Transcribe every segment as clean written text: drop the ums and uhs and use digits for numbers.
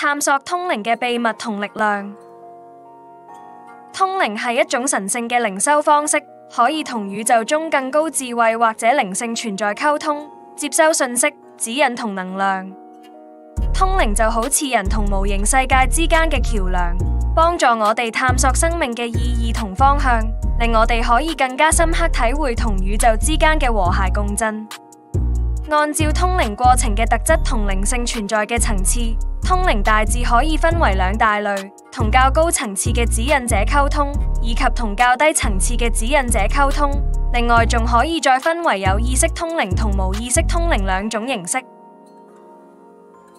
探索通靈嘅秘密同力量。通靈係一種神聖嘅靈修方式，可以同宇宙中更高智慧或者靈性存在溝通，接收信息、指引同能量。通靈就好似人同無形世界之間嘅橋樑，幫助我哋探索生命嘅意義同方向，令我哋可以更加深刻體會同宇宙之間嘅和諧共振。按照通靈過程嘅特質同靈性存在嘅層次，通靈大致可以分為兩大類，同較高層次嘅指引者溝通，以及同較低層次嘅指引者溝通。另外仲可以再分為有意識通靈同無意識通靈兩種形式。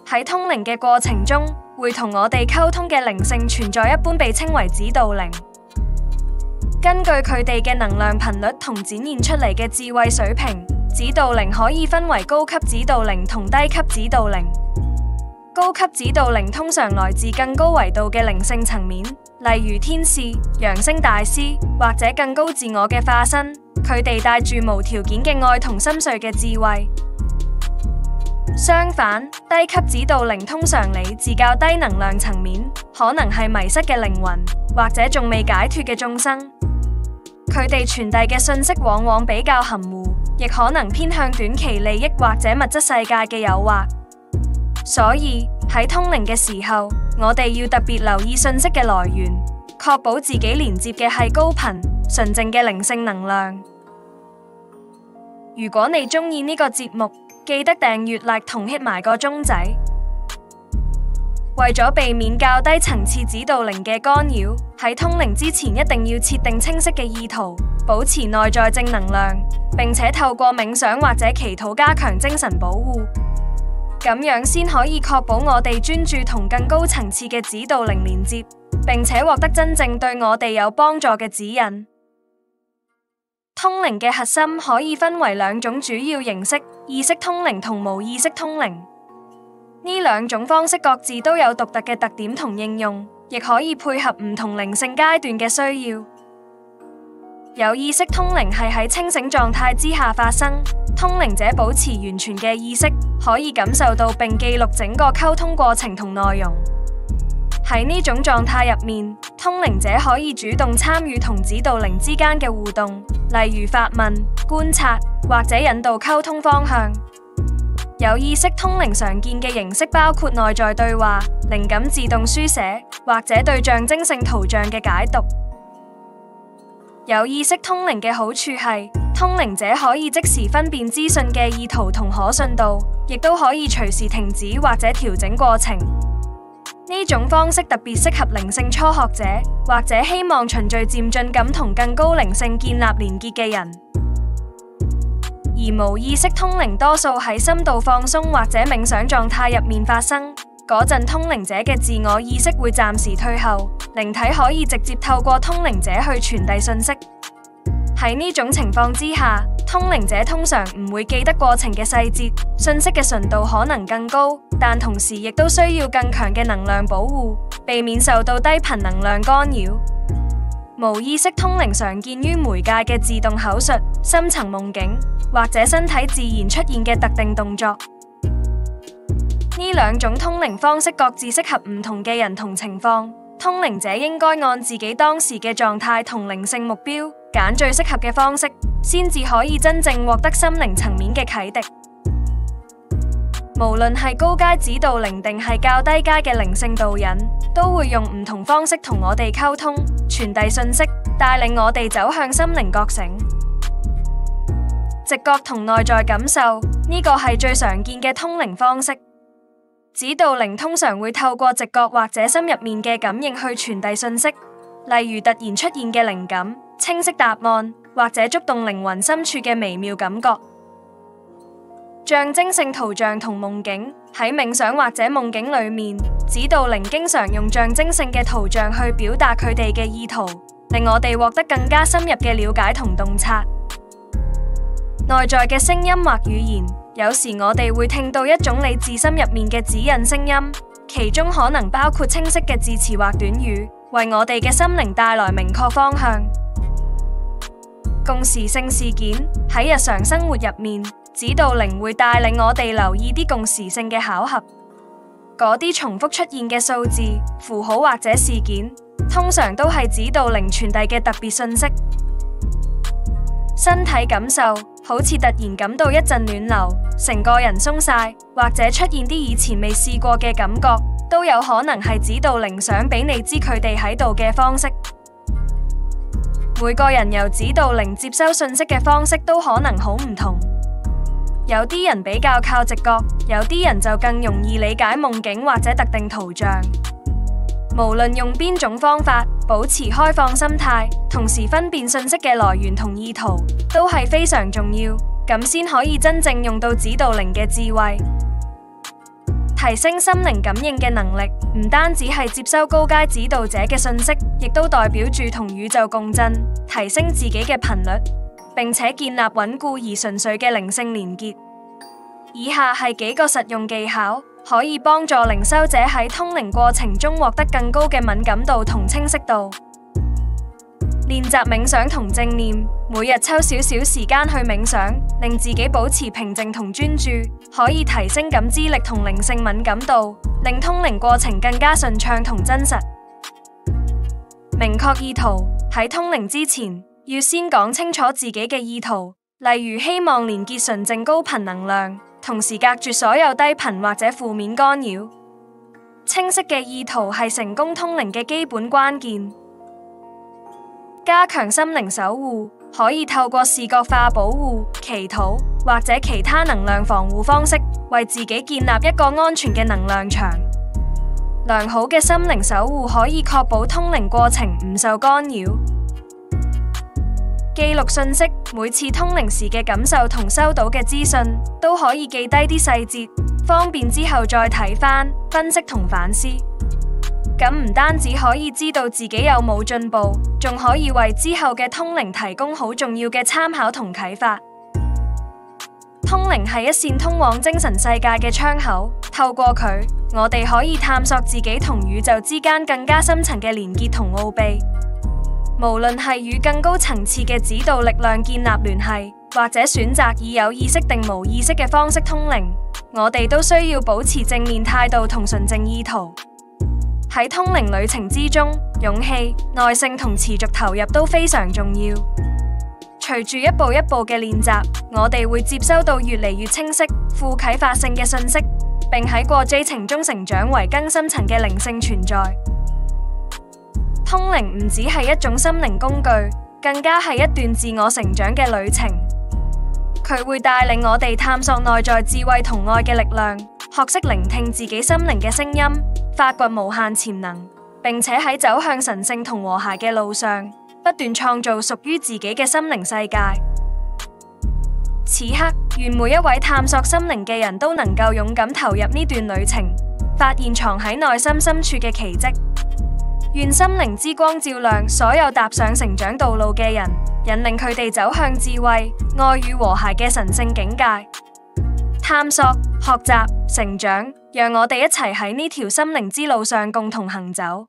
喺通靈嘅過程中，會同我哋溝通嘅靈性存在一般被稱為指導靈。根據佢哋嘅能量頻率同展現出嚟嘅智慧水平，指導靈可以分為高級指導靈同低級指導靈。高級指導靈通常來自更高維度嘅靈性層面，例如天使、揚升大師或者更高自我嘅化身。佢哋帶住無條件嘅愛同深邃嘅智慧。相反，低級指導靈通常嚟自較低能量層面，可能係迷失嘅靈魂，或者仲未解脫嘅眾生。佢哋傳遞嘅信息往往比較含糊，亦可能偏向短期利益或者物質世界嘅誘惑。所以喺通靈嘅時候，我哋要特別留意信息嘅來源，確保自己連接嘅係高頻、純淨嘅靈性能量。如果你鍾意呢個節目，記得訂閱、like 同 hit 埋個鐘仔。為咗避免較低層次指導靈嘅干擾，喺通靈之前一定要設定清晰嘅意圖，保持內在正能量，並且透過冥想或者祈禱加強精神保護。咁樣先可以確保我哋專注同更高層次嘅指導靈連接，並且獲得真正對我哋有幫助嘅指引。通靈嘅核心可以分為兩種主要形式：意識通靈同無意識通靈。呢兩種方式各自都有獨特嘅特點同應用，亦可以配合唔同靈性階段嘅需要。有意識通靈係喺清醒狀態之下發生，通靈者保持完全嘅意識，可以感受到並記錄整個溝通過程同內容。喺呢種狀態入面，通靈者可以主動參與同指導靈之間嘅互動，例如發問、觀察或者引導溝通方向。有意識通靈常見嘅形式包括內在對話、靈感自動書寫，或者對象徵性圖像嘅解讀。有意識通靈嘅好處係，通靈者可以即時分辨資訊嘅意圖同可信度，亦都可以隨時停止或者調整過程。呢種方式特別適合靈性初學者，或者希望循序漸進咁同更高靈性建立連結嘅人。而無意識通靈多數喺深度放鬆或者冥想狀態入面發生，嗰陣通靈者嘅自我意識會暫時退後，靈體可以直接透過通靈者去傳遞信息。喺呢種情況之下，通靈者通常唔會記得過程嘅細節，信息嘅純度可能更高，但同時亦都需要更強嘅能量保護，避免受到低頻能量干擾。無意識通靈常見於媒介嘅自動口述、深層夢境，或者身體自然出現嘅特定動作。呢兩種通靈方式各自適合唔同嘅人同情況，通靈者應該按自己當時嘅狀態同靈性目標，揀最適合嘅方式，先至可以真正獲得心靈層面嘅啟迪。無論係高階指導靈定係較低階嘅靈性導引，都會用唔同方式同我哋溝通，傳遞信息，帶領我哋走向心靈覺醒。直覺同內在感受，呢個係最常見嘅通靈方式。指導靈通常會透過直覺或者心入面嘅感應去傳遞信息，例如突然出現嘅靈感、清晰答案，或者觸動靈魂深處嘅微妙感覺。象徵性圖像同夢境，喺冥想或者夢境裏面，指導靈經常用象徵性嘅圖像去表達佢哋嘅意圖，令我哋獲得更加深入嘅了解同洞察。內在嘅聲音或語言，有時我哋會聽到一種你自心入面嘅指引聲音，其中可能包括清晰嘅字詞或短語，為我哋嘅心靈帶來明確方向。共時性事件，喺日常生活入面，指導靈會帶領我哋留意啲共時性嘅巧合，嗰啲重複出現嘅數字、符號或者事件，通常都係指導靈傳遞嘅特別訊息。身體感受好似突然感到一陣暖流，成個人鬆晒，或者出現啲以前未試過嘅感覺，都有可能係指導靈想俾你知佢哋喺度嘅方式。每個人由指導靈接收訊息嘅方式都可能好唔同，有啲人比較靠直覺，有啲人就更容易理解夢境或者特定圖像。無論用邊種方法，保持開放心態，同時分辨訊息嘅來源同意圖，都係非常重要，咁先可以真正用到指導靈嘅智慧。提升心靈感應嘅能力，唔單止係接收高階指導者嘅訊息，亦都代表住同宇宙共振，提升自己嘅頻率，並且建立穩固而純粹嘅靈性連結。以下係幾個實用技巧，可以幫助靈修者喺通靈過程中獲得更高嘅敏感度同清晰度。練習冥想同正念，每日抽少少時間去冥想，令自己保持平靜同專注，可以提升感知力同靈性敏感度，令通靈過程更加順暢同真實。明確意圖，喺通靈之前，要先講清楚自己嘅意圖，例如希望連結純正高頻能量，同時隔絕所有低頻或者負面干擾。清晰嘅意圖係成功通靈嘅基本關鍵。加強心靈守護，可以透過視覺化保護、祈禱或者其他能量防護方式，為自己建立一個安全嘅能量場。良好嘅心靈守護可以確保通靈過程唔受干擾。記錄訊息，每次通靈時嘅感受同收到嘅資訊，都可以記低啲細節，方便之後再睇返、分析同反思。咁唔單止可以知道自己有冇進步，仲可以為之後嘅通靈提供好重要嘅參考同啟發。通靈係一扇通往精神世界嘅窗口，透過佢，我哋可以探索自己同宇宙之間更加深層嘅連結同奧秘。無論係與更高層次嘅指導力量建立聯繫，或者選擇以有意識定無意識嘅方式通靈，我哋都需要保持正面態度同純正意圖。喺通靈旅程之中，勇氣、耐性同持續投入都非常重要。隨住一步一步嘅練習，我哋會接收到越嚟越清晰、富啟發性嘅信息，並喺過程中成長為更深層嘅靈性存在。通靈唔只係一種心靈工具，更加係一段自我成長嘅旅程。佢會帶領我哋探索內在智慧同愛嘅力量，學識聆聽自己心靈嘅聲音，發掘無限潛能，並且喺走向神聖同和諧嘅路上，不斷創造屬於自己嘅心靈世界。此刻，願每一位探索心靈嘅人都能夠勇敢投入呢段旅程，發現藏喺內心深處嘅奇蹟。願心靈之光照亮所有踏上成長道路嘅人，引領佢哋走向智慧、愛與和諧嘅神聖境界。探索、學習、成長，讓我哋一齊喺呢條心靈之路上共同行走。